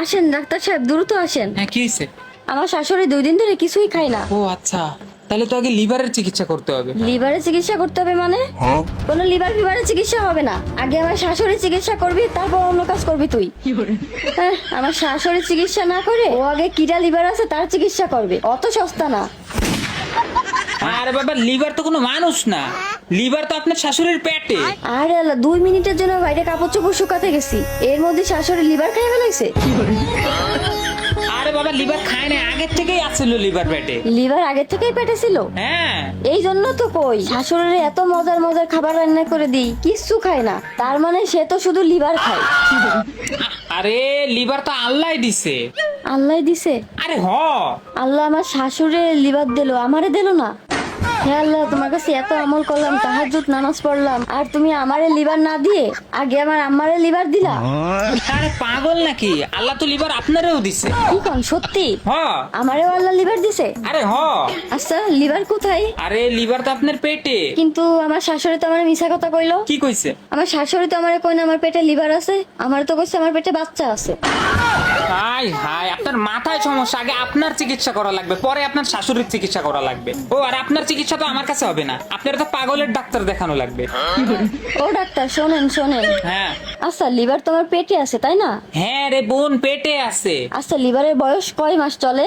আসেন ডাক্তার সাহেব, দ্রুত আসেন। হ্যাঁ, কি হয়েছে? আমার শাশুড়ি 2 দিন ধরে কিছুই খায় না। ও আচ্ছা, তাহলে তো আগে লিভারের চিকিৎসা করতে হবে। লিভারের চিকিৎসা করতে হবে মানে? কোনো লিভার ফিভারের চিকিৎসা হবে না। আগে আমার শাশুড়ির চিকিৎসা করবি, তারপর অন্য কাজ করবি তুই। আমার শাশুড়ির চিকিৎসা না করে ও আগে কিডা লিভার আছে তার চিকিৎসা করবে। অত সস্তা না। আরে বাবা, লিভার তো কোনো মানুষ না, লিভার তো আপনার শাশুড়ির পেটে। আরে আল্লাহ, 2 মিনিটের জন্য বাইরে কাপড় চোপড় শুকাতে গেছি, এর মধ্যে শাশুড়ি লিভার খাই ফেলাইছে। আরে বাবা, লিভার খায় না, আগের থেকেই আছিল লিভার পেটে। লিভার আগে থেকেই পেটে ছিল? হ্যাঁ। এই জন্য তো কই শাশুড়ির এত মজার মজার খাবার রান্না করে দিই, কিচ্ছু খায় না। তার মানে সে তো শুধু লিভার খায়। আরে লিভার তো আল্লাহ দিছে। আল্লাহ দিছে? আরে হ। আল্লাহ আমার শাশুড়ে লিভার দিল, আমারে দিল না। হে আল্লাহ, তোমার কাছে এত আমল করলাম, তাহাজ্জুদ নামাজ পড়লাম, আর তুমি আমারে লিভার না দিয়ে আগে আমার আম্মারে লিভার দিলা? আরে পাগল নাকি, আল্লাহ তো লিভার আপনারেও দিছে। কি কোন সত্যি? হ। আমারেও আল্লাহ লিভার দিছে? আরে হ। আচ্ছা, লিভার কোথায়? আরে লিভার তো আপনার পেটে। কিন্তু আমার শাশুড়ি তো আমার মিছা কথা কইলো। কি কইছে? আমার শাশুড়ি তো আমারে কই না আমার পেটে লিভার আছে, আমার তো কইছে আমার পেটে বাচ্চা আছে। হাই হাই, আপনার মাথায় সমস্যা, আগে আপনার চিকিৎসা করা লাগবে, পরে আপনার শাশুড়ির চিকিৎসা করা লাগবে। ও আর আপনার চিকিৎসা তো আমার কাছে হবে না, আপনার তো পাগলের ডাক্তার দেখানো লাগবে। ও ডাক্তার, শোনেন শোনেন। হ্যাঁ। আচ্ছা, লিভার তোমার পেটে আছে তাই না? হ্যাঁ রে বোন, পেটে আছে। আচ্ছা, লিভারের বয়স কয় মাস চলে?